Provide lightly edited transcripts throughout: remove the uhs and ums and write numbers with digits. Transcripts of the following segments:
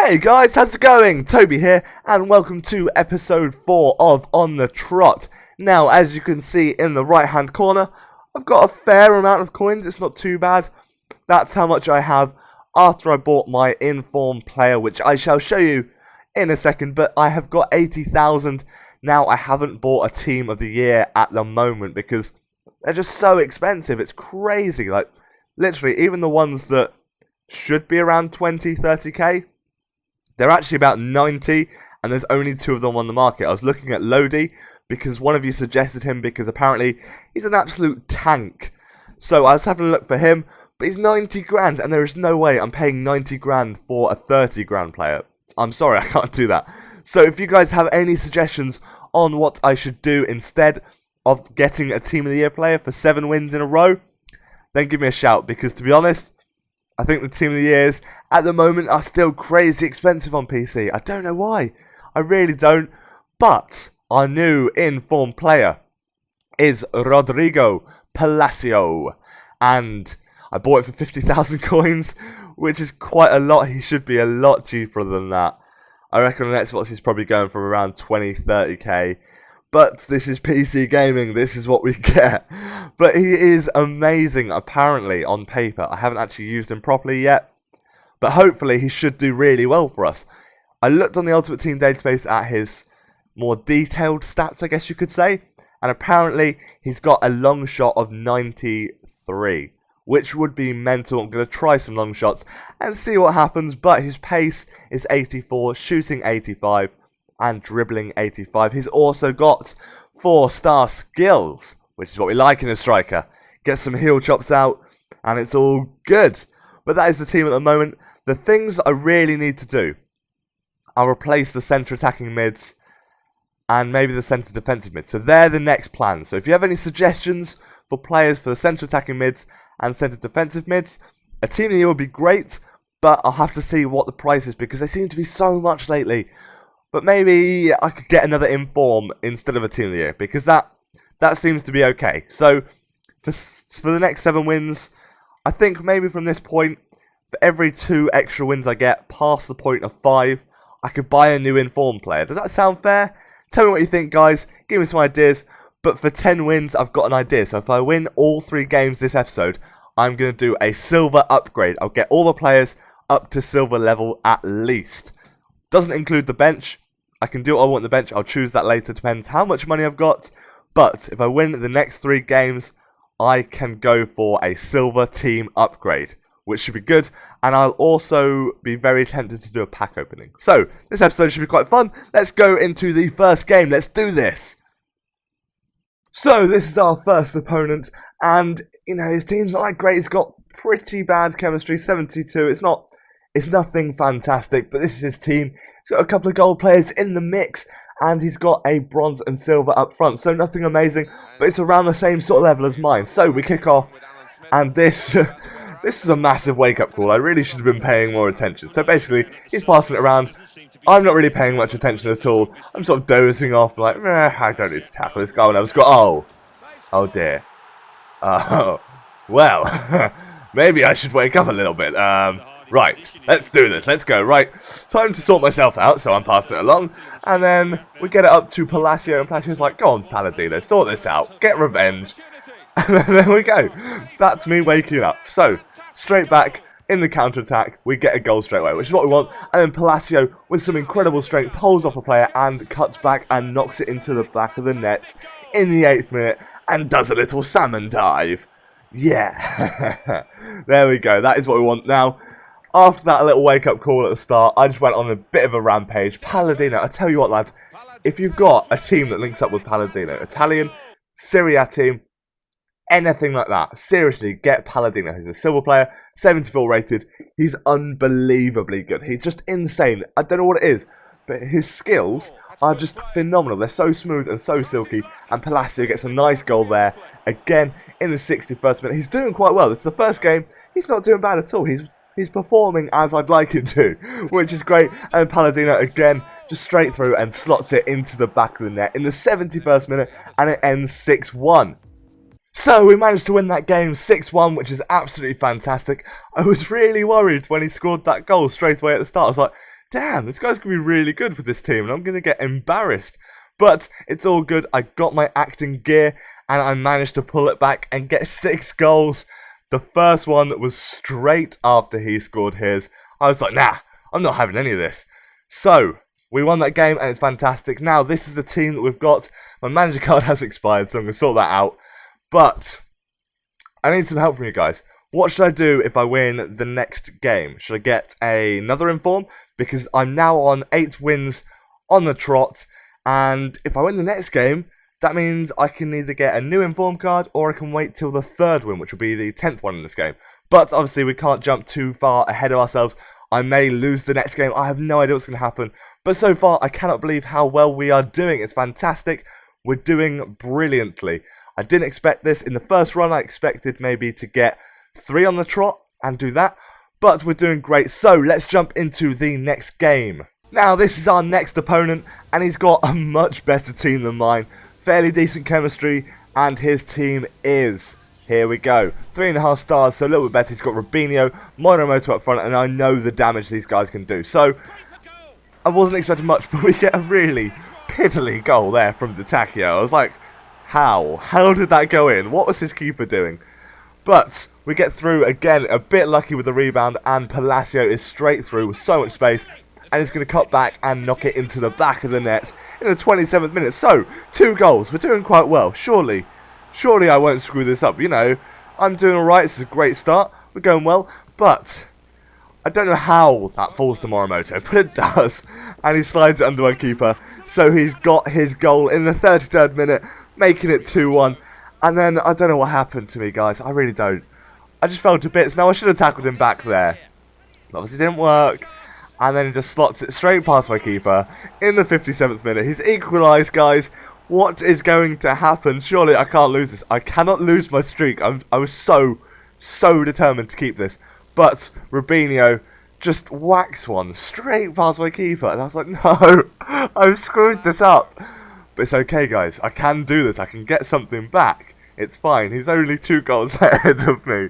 Hey guys, how's it going? Toby here, and welcome to episode 4 of On the Trot. Now, as you can see in the right hand corner, I've got a fair amount of coins, it's not too bad. That's how much I have after I bought my informed player, which I shall show you in a second, but I have got 80,000. Now, I haven't bought a team of the year at the moment because they're just so expensive, it's crazy. Like, literally, even the ones that should be around 20, 30k, they're actually about 90, and there's only 2 of them on the market. I was looking at Lodi because one of you suggested him because apparently he's an absolute tank. So I was having a look for him, but he's 90 grand, and there is no way I'm paying 90 grand for a 30 grand player. I'm sorry, I can't do that. So if you guys have any suggestions on what I should do instead of getting a Team of the Year player for 7 wins in a row, then give me a shout, because to be honest, I think the Team of the Years at the moment are still crazy expensive on PC. I don't know why. I really don't. But our new informed player is Rodrigo Palacio. And I bought it for 50,000 coins, which is quite a lot. He should be a lot cheaper than that. I reckon on Xbox he's probably going for around 20, 30k. But this is PC gaming, this is what we get. But he is amazing, apparently, on paper. I haven't actually used him properly yet, but hopefully he should do really well for us. I looked on the Ultimate Team database at his more detailed stats, I guess you could say, and apparently he's got a long shot of 93, which would be mental. I'm going to try some long shots and see what happens, but his pace is 84, shooting 85, and dribbling 85. He's also got 4-star skills, which is what we like in a striker. Get some heel chops out, and it's all good. But that is the team at the moment. The things I really need to do, I'll replace the centre attacking mids and maybe the centre defensive mids. So they're the next plan. So if you have any suggestions for players for the centre attacking mids and centre defensive mids, a team of the year would be great, but I'll have to see what the price is because they seem to be so much lately. But maybe I could get another inform instead of a team of the year, because that seems to be okay. So for the next 7 wins, I think maybe from this point, for every 2 extra wins I get past the point of 5, I could buy a new inform player. Does that sound fair? Tell me what you think, guys. Give me some ideas. But for 10 wins, I've got an idea. So if I win all 3 games this episode, I'm going to do a silver upgrade. I'll get all the players up to silver level at least. Doesn't include the bench. I can do what I want on the bench. I'll choose that later. Depends how much money I've got. But if I win the next 3 games, I can go for a silver team upgrade, which should be good. And I'll also be very tempted to do a pack opening. So this episode should be quite fun. Let's go into the first game. Let's do this. So this is our first opponent. And, you know, his team's not that great. He's got pretty bad chemistry. 72. It's nothing fantastic, but this is his team. He's got a couple of gold players in the mix, and he's got a bronze and silver up front. So nothing amazing, but it's around the same sort of level as mine. So we kick off, and this is a massive wake-up call. I really should have been paying more attention. So basically, he's passing it around. I'm not really paying much attention at all. I'm sort of dozing off, like, I don't need to tackle this guy when I've got, oh dear. Oh, well, maybe I should wake up a little bit. Right, let's do this, let's go, right, time to sort myself out, so I'm passing it along, and then we get it up to Palacio, and Palacio's like, go on, Paladino, sort this out, get revenge, and then there we go, that's me waking up. So, straight back, in the counter-attack, we get a goal straight away, which is what we want, and then Palacio, with some incredible strength, holds off a player, and cuts back, and knocks it into the back of the net, in the 8th minute, and does a little salmon dive. Yeah, there we go, that is what we want now. After that little wake-up call at the start, I just went on a bit of a rampage. Paladino, I tell you what, lads, if you've got a team that links up with Paladino, Italian, Serie A team, anything like that, seriously, get Paladino. He's a silver player, 74 rated. He's unbelievably good. He's just insane. I don't know what it is, but his skills are just phenomenal. They're so smooth and so silky, and Palacio gets a nice goal there, again, in the 61st minute. He's doing quite well. This is the first game. He's not doing bad at all. He's performing as I'd like him to, which is great. And Paladino, again, just straight through and slots it into the back of the net in the 71st minute, and it ends 6-1. So we managed to win that game 6-1, which is absolutely fantastic. I was really worried when he scored that goal straight away at the start. I was like, damn, this guy's going to be really good with this team, and I'm going to get embarrassed. But it's all good. I got my acting gear, and I managed to pull it back and get 6 goals. The first one was straight after he scored his. I was like, nah, I'm not having any of this. So, we won that game, and it's fantastic. Now, this is the team that we've got. My manager card has expired, so I'm going to sort that out. But I need some help from you guys. What should I do if I win the next game? Should I get another inform? Because I'm now on 8 wins on the trot. And if I win the next game, that means I can either get a new inform card or I can wait till the 3rd win, which will be the 10th one in this game. But obviously we can't jump too far ahead of ourselves. I may lose the next game. I have no idea what's going to happen. But so far, I cannot believe how well we are doing. It's fantastic. We're doing brilliantly. I didn't expect this. In the first run, I expected maybe to get 3 on the trot and do that. But we're doing great. So let's jump into the next game. Now, this is our next opponent, and he's got a much better team than mine. Fairly decent chemistry, and his team is, here we go, 3.5 stars, so a little bit better. He's got Rubinho, Monomoto up front, and I know the damage these guys can do. So, I wasn't expecting much, but we get a really piddly goal there from Dittakio. I was like, how? How did that go in? What was his keeper doing? But we get through again, a bit lucky with the rebound, and Palacio is straight through with so much space. And he's going to cut back and knock it into the back of the net in the 27th minute. So, 2 goals. We're doing quite well. Surely I won't screw this up. You know, I'm doing alright. It's a great start. We're going well. But I don't know how that falls to Morimoto, but it does. And he slides it under our keeper. So he's got his goal in the 33rd minute, making it 2-1. And then I don't know what happened to me, guys. I really don't. I just fell to bits. Now, I should have tackled him back there. Obviously, it didn't work. And then he just slots it straight past my keeper in the 57th minute. He's equalised, guys. What is going to happen? Surely I can't lose this. I cannot lose my streak. I was so determined to keep this. But Rubinho just whacks one straight past my keeper. And I was like, no, I've screwed this up. But it's okay, guys. I can do this. I can get something back. It's fine. He's only 2 goals ahead of me.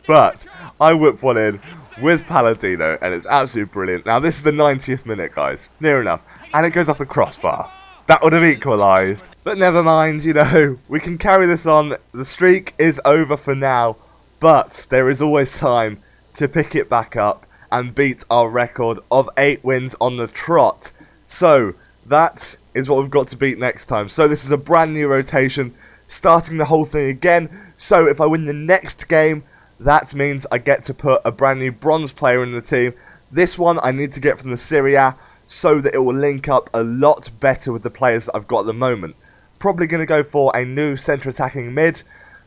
But I whip one in with Palladino, and it's absolutely brilliant. Now, this is the 90th minute, guys. Near enough. And it goes off the crossbar. That would have equalised. But never mind, you know. We can carry this on. The streak is over for now. But there is always time to pick it back up and beat our record of 8 wins on the trot. So, that is what we've got to beat next time. So, this is a brand new rotation, starting the whole thing again. So, if I win the next game, that means I get to put a brand new bronze player in the team. This one I need to get from the Serie A so that it will link up a lot better with the players that I've got at the moment. Probably going to go for a new centre attacking mid.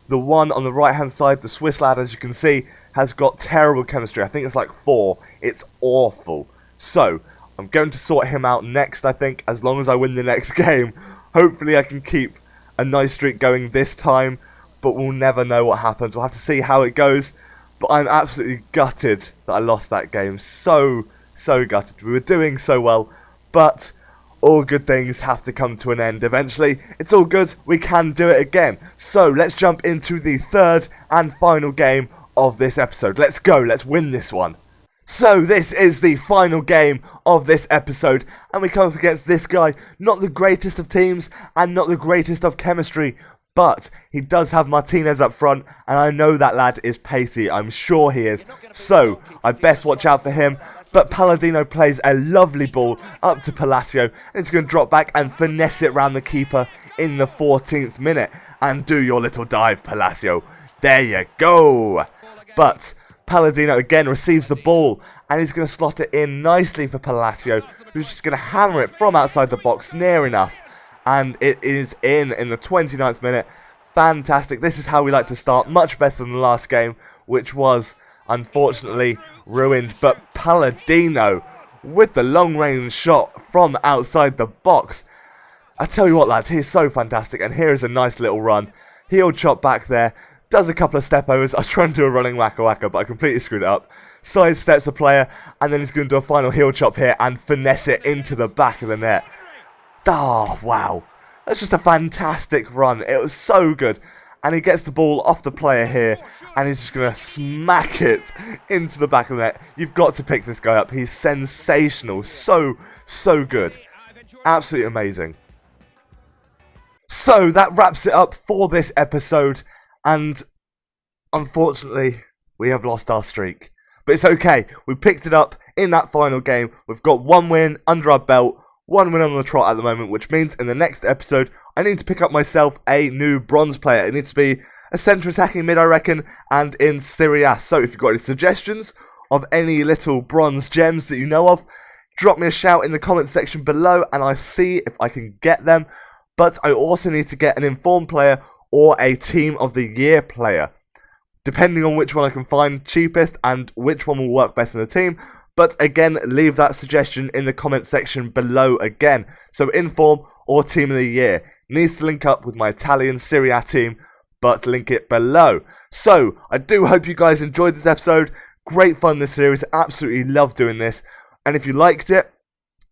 The one on the right hand side, the Swiss lad, as you can see, has got terrible chemistry. I think it's like 4. It's awful. So, I'm going to sort him out next, I think, as long as I win the next game. Hopefully I can keep a nice streak going this time. But we'll never know what happens. We'll have to see how it goes. But I'm absolutely gutted that I lost that game. So gutted. We were doing so well. But all good things have to come to an end eventually. It's all good. We can do it again. So let's jump into the 3rd and final game of this episode. Let's go. Let's win this one. So this is the final game of this episode. And we come up against this guy. Not the greatest of teams and not the greatest of chemistry. But he does have Martinez up front, and I know that lad is pacey. I'm sure he is. So I best watch out for him. But Palladino plays a lovely ball up to Palacio, and it's going to drop back and finesse it round the keeper in the 14th minute. And do your little dive, Palacio. There you go. But Palladino again receives the ball, and he's going to slot it in nicely for Palacio, who's just going to hammer it from outside the box near enough. And it is in the 29th minute. Fantastic. This is how we like to start. Much better than the last game, which was, unfortunately, ruined. But Palladino, with the long-range shot from outside the box. I tell you what, lads, he's so fantastic. And here is a nice little run. Heel chop back there. Does a couple of step overs. I was trying to do a running wacka-wacka, but I completely screwed it up. Side steps a player. And then he's going to do a final heel chop here and finesse it into the back of the net. Oh, wow. That's just a fantastic run. It was so good. and he gets the ball off the player here, and he's just going to smack it into the back of the net. You've got to pick this guy up. He's sensational. So good. Absolutely amazing. So that wraps it up for this episode, and unfortunately, we have lost our streak. But it's okay. We picked it up in that final game. We've got 1 win under our belt, 1 win on the trot at the moment, which means in the next episode, I need to pick up myself a new bronze player. It needs to be a centre attacking mid, I reckon, and in Serie A. So if you've got any suggestions of any little bronze gems that you know of, drop me a shout in the comment section below, and I'll see if I can get them. But I also need to get an informed player or a team of the year player, depending on which one I can find cheapest and which one will work best in the team. But again, leave that suggestion in the comment section below again. So inform or team of the year needs to link up with my Italian Serie A team, but link it below. So I do hope you guys enjoyed this episode. Great fun this series. Absolutely love doing this. And if you liked it,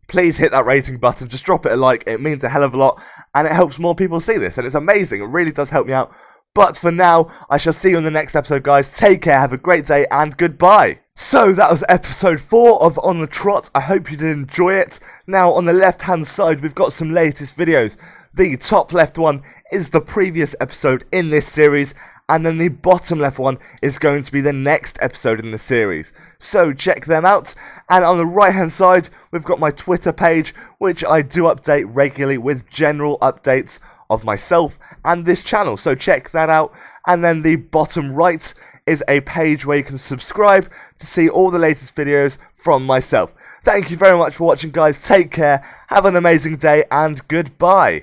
please hit that rating button. Just drop it a like. It means a hell of a lot, and it helps more people see this, and it's amazing. It really does help me out. But for now, I shall see you in the next episode, guys. Take care, have a great day, and goodbye. So that was episode 4 of On the Trot. I hope you did enjoy it. Now, on the left-hand side, we've got some latest videos. The top left one is the previous episode in this series, and then the bottom left one is going to be the next episode in the series. So check them out. And on the right hand side, we've got my Twitter page, which I do update regularly with general updates of myself and this channel. So check that out. And then the bottom right is a page where you can subscribe to see all the latest videos from myself. Thank you very much for watching, guys. Take care, have an amazing day, and goodbye.